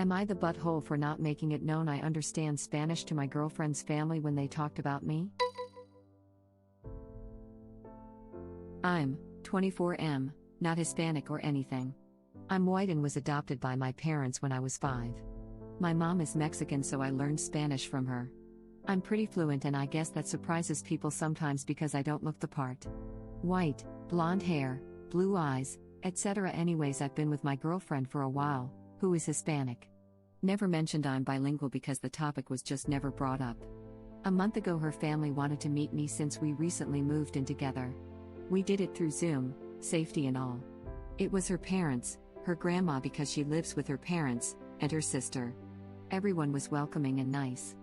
Am I the butthole for not making it known I understand Spanish to my girlfriend's family when they talked about me? I'm 24M, not Hispanic or anything. I'm white and was adopted by my parents when I was 5. My mom is Mexican, so I learned Spanish from her. I'm pretty fluent, and I guess that surprises people sometimes because I don't look the part. White, blonde hair, blue eyes, etc. Anyways, I've been with my girlfriend for a while, who is Hispanic. Never mentioned I'm bilingual because the topic was just never brought up. A month ago her family wanted to meet me since we recently moved in together. We did it through Zoom, safety and all. It was her parents, her grandma because she lives with her parents, and her sister. Everyone was welcoming and nice.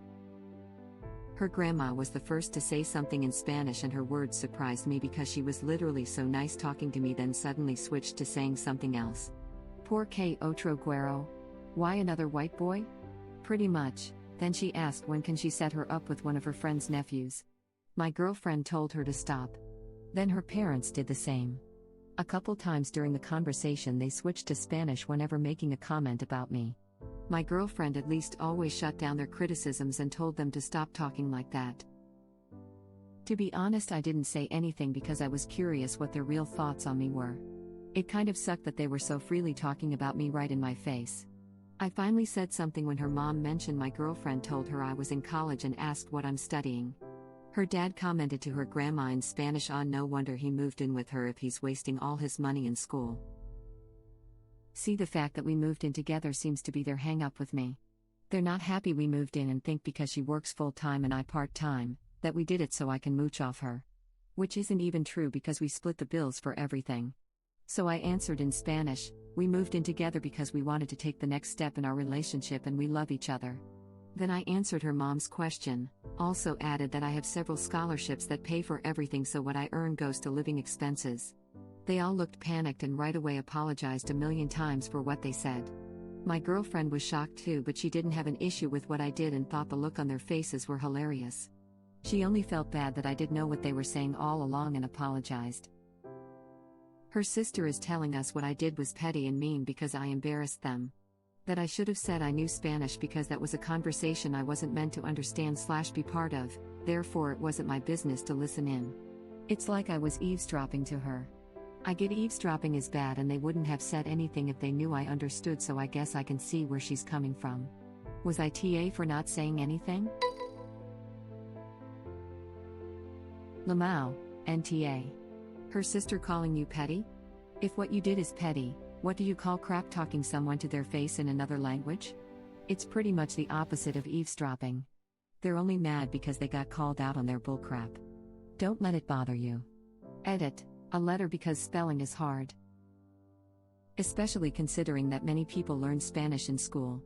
Her grandma was the first to say something in Spanish, and her words surprised me because she was literally so nice talking to me, then suddenly switched to saying something else. ¿Por qué otro güero? Why another white boy? Pretty much. Then she asked when can she set her up with one of her friend's nephews. My girlfriend told her to stop. Then her parents did the same. A couple times during the conversation they switched to Spanish whenever making a comment about me. My girlfriend at least always shut down their criticisms and told them to stop talking like that. To be honest, I didn't say anything because I was curious what their real thoughts on me were. It kind of sucked that they were so freely talking about me right in my face. I finally said something when her mom mentioned my girlfriend told her I was in college and asked what I'm studying. Her dad commented to her grandma in Spanish, "Ah, no wonder he moved in with her if he's wasting all his money in school." See, the fact that we moved in together seems to be their hang-up with me. They're not happy we moved in and think because she works full-time and I part-time, that we did it so I can mooch off her. Which isn't even true because we split the bills for everything. So I answered in Spanish, "We moved in together because we wanted to take the next step in our relationship and we love each other." Then I answered her mom's question, also added that I have several scholarships that pay for everything, so what I earn goes to living expenses. They all looked panicked and right away apologized a million times for what they said. My girlfriend was shocked too, but she didn't have an issue with what I did and thought the look on their faces were hilarious. She only felt bad that I did know what they were saying all along and apologized. Her sister is telling us what I did was petty and mean because I embarrassed them. That I should have said I knew Spanish because that was a conversation I wasn't meant to understand/be part of, therefore it wasn't my business to listen in. It's like I was eavesdropping to her. I get eavesdropping is bad and they wouldn't have said anything if they knew I understood, so I guess I can see where she's coming from. Was I TA for not saying anything? Lamau, NTA. Her sister calling you petty? If what you did is petty, what do you call crap talking someone to their face in another language? It's pretty much the opposite of eavesdropping. They're only mad because they got called out on their bullcrap. Don't let it bother you. Edit, a letter because spelling is hard. Especially considering that many people learn Spanish in school.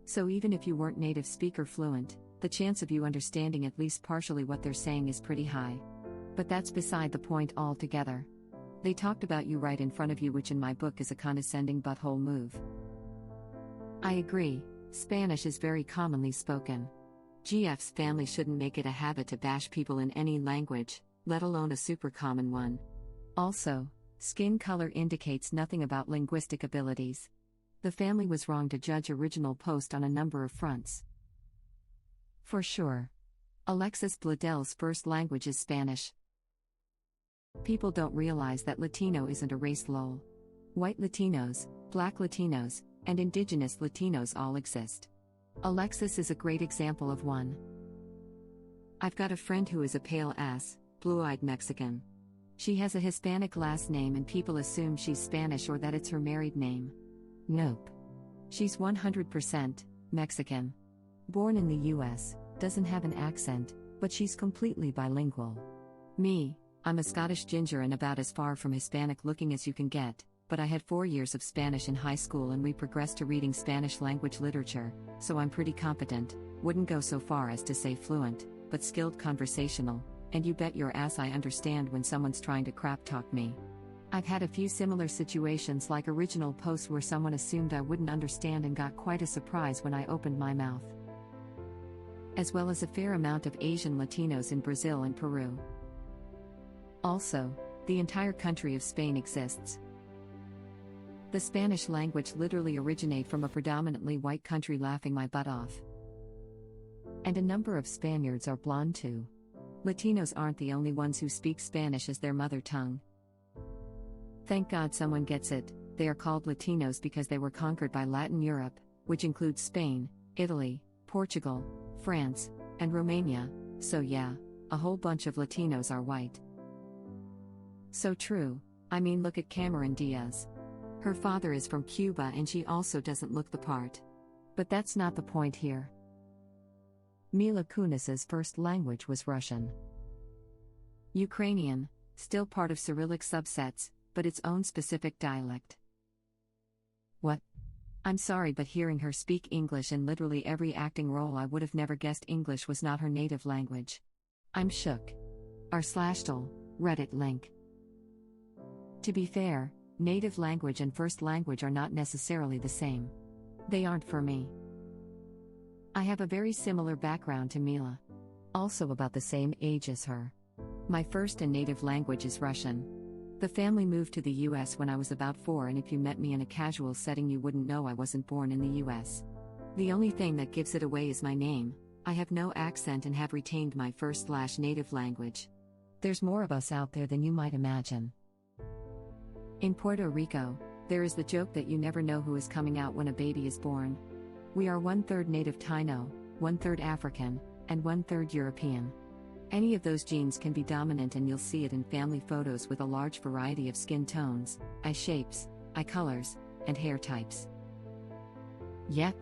So even if you weren't native speaker fluent, the chance of you understanding at least partially what they're saying is pretty high. But that's beside the point altogether. They talked about you right in front of you, which in my book is a condescending butthole move. I agree, Spanish is very commonly spoken. GF's family shouldn't make it a habit to bash people in any language, let alone a super common one. Also, skin color indicates nothing about linguistic abilities. The family was wrong to judge original post on a number of fronts. For sure. Alexis Bladel's first language is Spanish. People don't realize that Latino isn't a race, lol. White Latinos, Black Latinos, and Indigenous Latinos all exist. Alexis is a great example of one. I've got a friend who is a pale-ass, blue-eyed Mexican. She has a Hispanic last name and people assume she's Spanish or that it's her married name. Nope. She's 100% Mexican. Born in the US, doesn't have an accent, but she's completely bilingual. Me, I'm a Scottish ginger and about as far from Hispanic looking as you can get, but I had 4 years of Spanish in high school and we progressed to reading Spanish language literature, so I'm pretty competent, wouldn't go so far as to say fluent, but skilled conversational, and you bet your ass I understand when someone's trying to crap talk me. I've had a few similar situations like original posts where someone assumed I wouldn't understand and got quite a surprise when I opened my mouth. As well as a fair amount of Asian Latinos in Brazil and Peru. Also, the entire country of Spain exists. The Spanish language literally originate from a predominantly white country laughing my butt off. And a number of Spaniards are blonde too. Latinos aren't the only ones who speak Spanish as their mother tongue. Thank God someone gets it, they are called Latinos because they were conquered by Latin Europe, which includes Spain, Italy, Portugal, France, and Romania, so yeah, a whole bunch of Latinos are white. So true, I mean look at Cameron Diaz. Her father is from Cuba and she also doesn't look the part. But that's not the point here. Mila Kunis's first language was Russian. Ukrainian, still part of Cyrillic subsets, but its own specific dialect. What? I'm sorry, but hearing her speak English in literally every acting role, I would have never guessed English was not her native language. I'm shook. r/l, Reddit link. To be fair, native language and first language are not necessarily the same. They aren't for me. I have a very similar background to Mila. Also about the same age as her. My first and native language is Russian. The family moved to the US when I was about 4, and if you met me in a casual setting you wouldn't know I wasn't born in the US. The only thing that gives it away is my name. I have no accent and have retained my first/native language. There's more of us out there than you might imagine. In Puerto Rico, there is the joke that you never know who is coming out when a baby is born. We are 1/3 native Taino, 1/3 African, and 1/3 European. Any of those genes can be dominant, and you'll see it in family photos with a large variety of skin tones, eye shapes, eye colors, and hair types. Yep.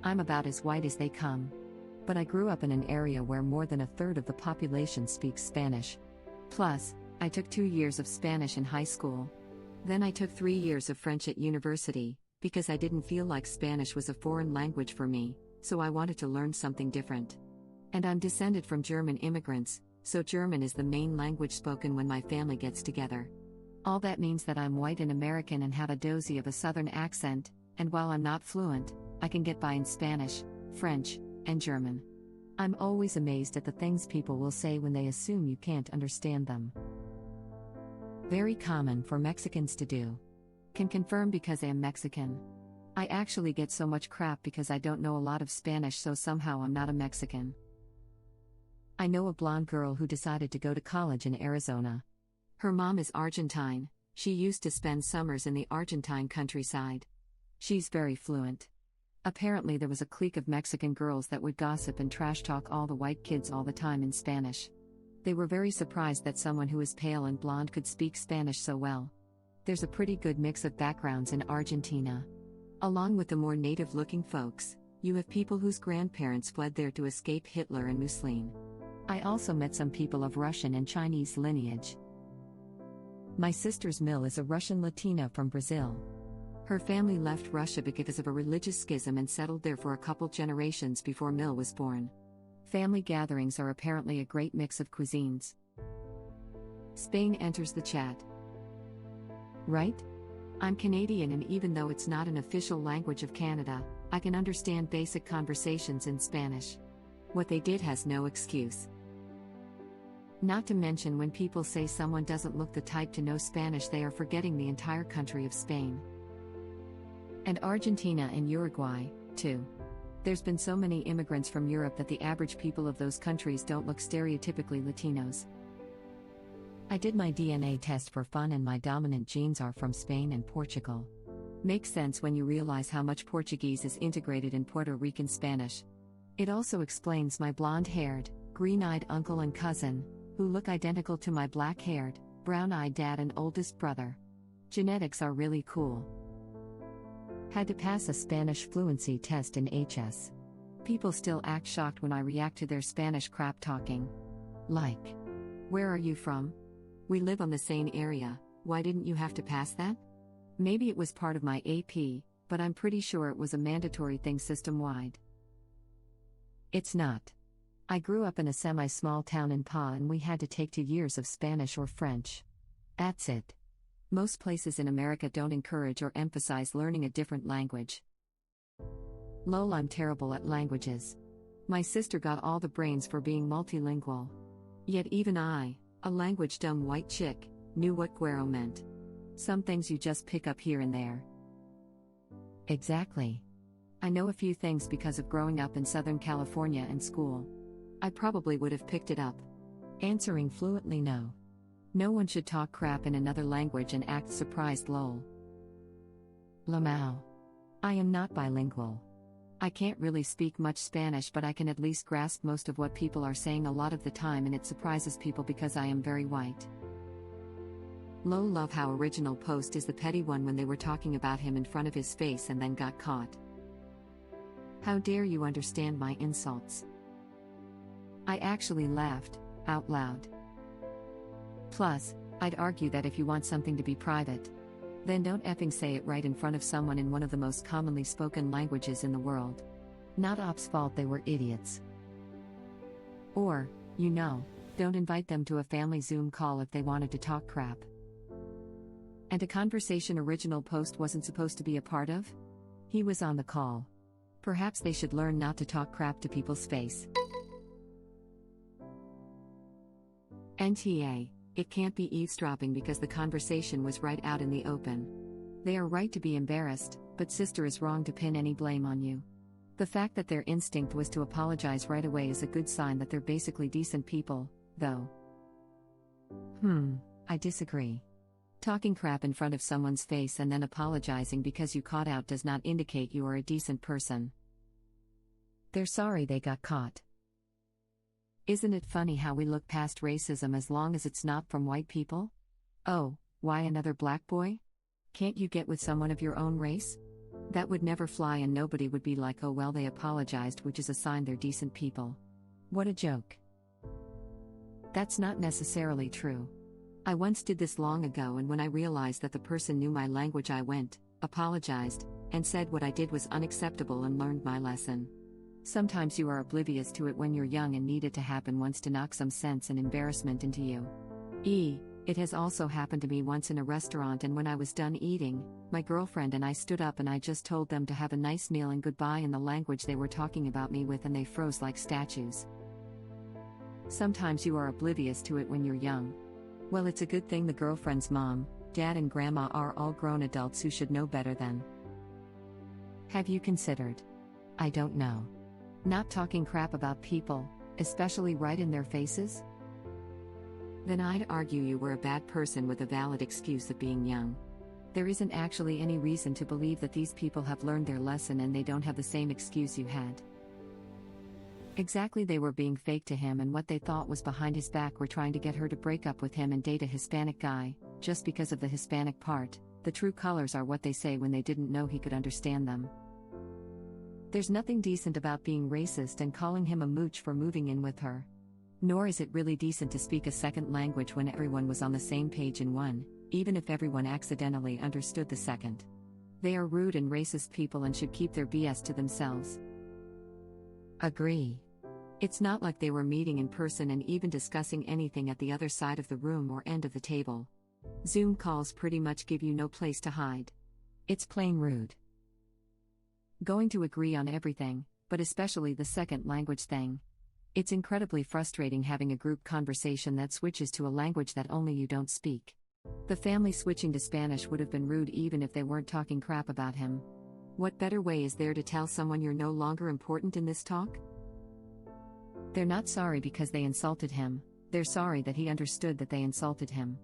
I'm about as white as they come. But I grew up in an area where more than 1/3 of the population speaks Spanish. Plus, I took 2 years of Spanish in high school. Then I took 3 years of French at university, because I didn't feel like Spanish was a foreign language for me, so I wanted to learn something different. And I'm descended from German immigrants, so German is the main language spoken when my family gets together. All that means that I'm white and American and have a dozy of a southern accent, and while I'm not fluent, I can get by in Spanish, French, and German. I'm always amazed at the things people will say when they assume you can't understand them. Very common for Mexicans to do. Can confirm because I am Mexican. I actually get so much crap because I don't know a lot of Spanish, so somehow I'm not a Mexican. I know a blonde girl who decided to go to college in Arizona. Her mom is Argentine. She used to spend summers in the Argentine countryside. She's very fluent. Apparently there was a clique of Mexican girls that would gossip and trash talk all the white kids all the time in Spanish. They were very surprised that someone who is pale and blonde could speak Spanish so well. There's a pretty good mix of backgrounds in Argentina. Along with the more native-looking folks, you have people whose grandparents fled there to escape Hitler and Mussolini. I also met some people of Russian and Chinese lineage. My sister's Mil is a Russian Latina from Brazil. Her family left Russia because of a religious schism and settled there for a couple generations before Mil was born. Family gatherings are apparently a great mix of cuisines. Spain enters the chat. Right? I'm Canadian, and even though it's not an official language of Canada, I can understand basic conversations in Spanish. What they did has no excuse. Not to mention, when people say someone doesn't look the type to know Spanish, they are forgetting the entire country of Spain. And Argentina and Uruguay, too. There's been so many immigrants from Europe that the average people of those countries don't look stereotypically Latinos. I did my DNA test for fun and my dominant genes are from Spain and Portugal. Makes sense when you realize how much Portuguese is integrated in Puerto Rican Spanish. It also explains my blonde-haired, green-eyed uncle and cousin, who look identical to my black-haired, brown-eyed dad and oldest brother. Genetics are really cool. Had to pass a Spanish fluency test in HS. People still act shocked when I react to their Spanish crap talking. Like, where are you from? We live on the same area, why didn't you have to pass that? Maybe it was part of my AP, but I'm pretty sure it was a mandatory thing system-wide. It's not. I grew up in a semi-small town in Pa and we had to take 2 years of Spanish or French. That's it. Most places in America don't encourage or emphasize learning a different language. Lol, I'm terrible at languages. My sister got all the brains for being multilingual. Yet even I, a language-dumb white chick, knew what güero meant. Some things you just pick up here and there. Exactly. I know a few things because of growing up in Southern California and school. I probably would have picked it up. Answering fluently no. No one should talk crap in another language and act surprised lol. Lamau. I am not bilingual. I can't really speak much Spanish, but I can at least grasp most of what people are saying a lot of the time, and it surprises people because I am very white. Low. Love how original post is the petty one when they were talking about him in front of his face and then got caught. How dare you understand my insults? I actually laughed, out loud. Plus, I'd argue that if you want something to be private, then don't effing say it right in front of someone in one of the most commonly spoken languages in the world. Not Op's fault they were idiots. Or, don't invite them to a family Zoom call if they wanted to talk crap. And a conversation original post wasn't supposed to be a part of? He was on the call. Perhaps they should learn not to talk crap to people's face. NTA, it can't be eavesdropping because the conversation was right out in the open. They are right to be embarrassed, but sister is wrong to pin any blame on you. The fact that their instinct was to apologize right away is a good sign that they're basically decent people, though. I disagree. Talking crap in front of someone's face and then apologizing because you caught out does not indicate you are a decent person. They're sorry they got caught. Isn't it funny how we look past racism as long as it's not from white people? Oh, why another black boy? Can't you get with someone of your own race? That would never fly, and nobody would be like, oh well, they apologized, which is a sign they're decent people. What a joke. That's not necessarily true. I once did this long ago, and when I realized that the person knew my language, I went, apologized, and said what I did was unacceptable and learned my lesson. Sometimes you are oblivious to it when you're young and need it to happen once to knock some sense and embarrassment into you. It has also happened to me once in a restaurant, and when I was done eating, my girlfriend and I stood up and I just told them to have a nice meal and goodbye in the language they were talking about me with, and they froze like statues. Sometimes you are oblivious to it when you're young. Well, it's a good thing the girlfriend's mom, dad and grandma are all grown adults who should know better than. Have you considered? I don't know. Not talking crap about people, especially right in their faces? Then I'd argue you were a bad person with a valid excuse of being young. There isn't actually any reason to believe that these people have learned their lesson and they don't have the same excuse you had. Exactly, they were being fake to him, and what they thought was behind his back were trying to get her to break up with him and date a Hispanic guy, just because of the Hispanic part. The true colors are what they say when they didn't know he could understand them. There's nothing decent about being racist and calling him a mooch for moving in with her. Nor is it really decent to speak a second language when everyone was on the same page in one, even if everyone accidentally understood the second. They are rude and racist people and should keep their BS to themselves. Agree. It's not like they were meeting in person and even discussing anything at the other side of the room or end of the table. Zoom calls pretty much give you no place to hide. It's plain rude. Going to agree on everything, but especially the second language thing. It's incredibly frustrating having a group conversation that switches to a language that only you don't speak. The family switching to Spanish would have been rude even if they weren't talking crap about him. What better way is there to tell someone you're no longer important in this talk? They're not sorry because they insulted him, they're sorry that he understood that they insulted him.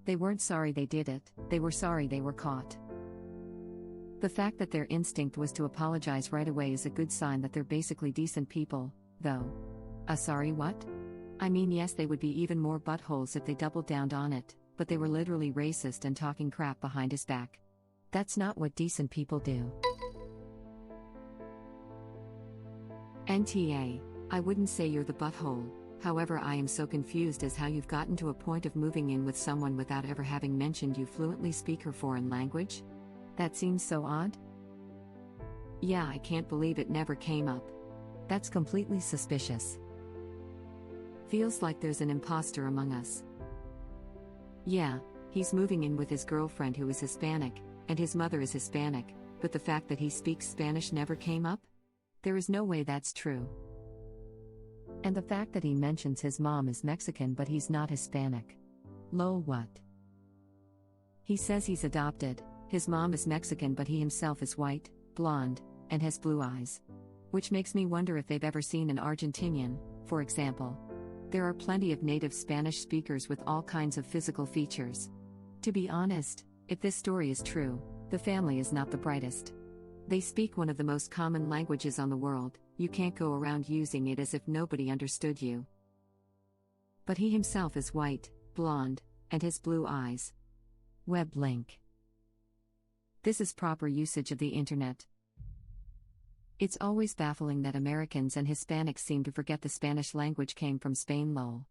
They weren't sorry they did it, they were sorry they were caught. The fact that their instinct was to apologize right away is a good sign that they're basically decent people, though. Sorry what? I mean, yes, they would be even more buttholes if they doubled down on it, but they were literally racist and talking crap behind his back. That's not what decent people do. NTA, I wouldn't say you're the butthole, however I am so confused as how you've gotten to a point of moving in with someone without ever having mentioned you fluently speak her foreign language? That seems so odd. Yeah, I can't believe it never came up. That's completely suspicious. Feels like there's an imposter among us. Yeah, he's moving in with his girlfriend who is Hispanic, and his mother is Hispanic, but the fact that he speaks Spanish never came up? There is no way that's true. And the fact that he mentions his mom is Mexican but he's not Hispanic. Lol, what? He says he's adopted, his mom is Mexican but he himself is white. blonde, and has blue eyes. Which makes me wonder if they've ever seen an Argentinian, for example. There are plenty of native Spanish speakers with all kinds of physical features. To be honest, if this story is true, the family is not the brightest. They speak one of the most common languages on the world, you can't go around using it as if nobody understood you. But he himself is white, blonde, and has blue eyes. Web link. This is proper usage of the internet. It's always baffling that Americans and Hispanics seem to forget the Spanish language came from Spain. Lol.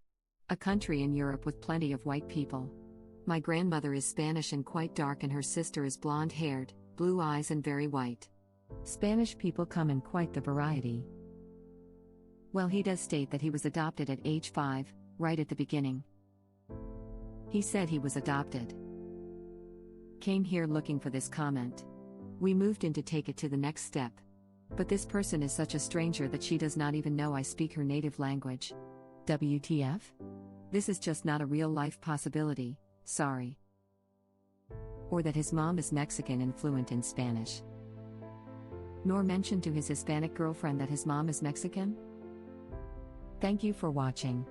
A country in Europe with plenty of white people. My grandmother is Spanish and quite dark, and her sister is blonde-haired, blue eyes and very white. Spanish people come in quite the variety. Well, he does state that he was adopted at age 5, right at the beginning. He said he was adopted. Came here looking for this comment. We moved in to take it to the next step. But this person is such a stranger that she does not even know I speak her native language. WTF? This is just not a real-life possibility, sorry. Or that his mom is Mexican and fluent in Spanish. Nor mention to his Hispanic girlfriend that his mom is Mexican? Thank you for watching.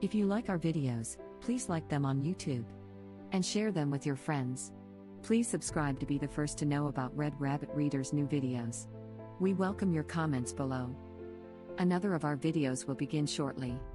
If you like our videos, please like them on YouTube. And share them with your friends. Please subscribe to be the first to know about Red Rabbit Reader's new videos. We welcome your comments below. Another of our videos will begin shortly.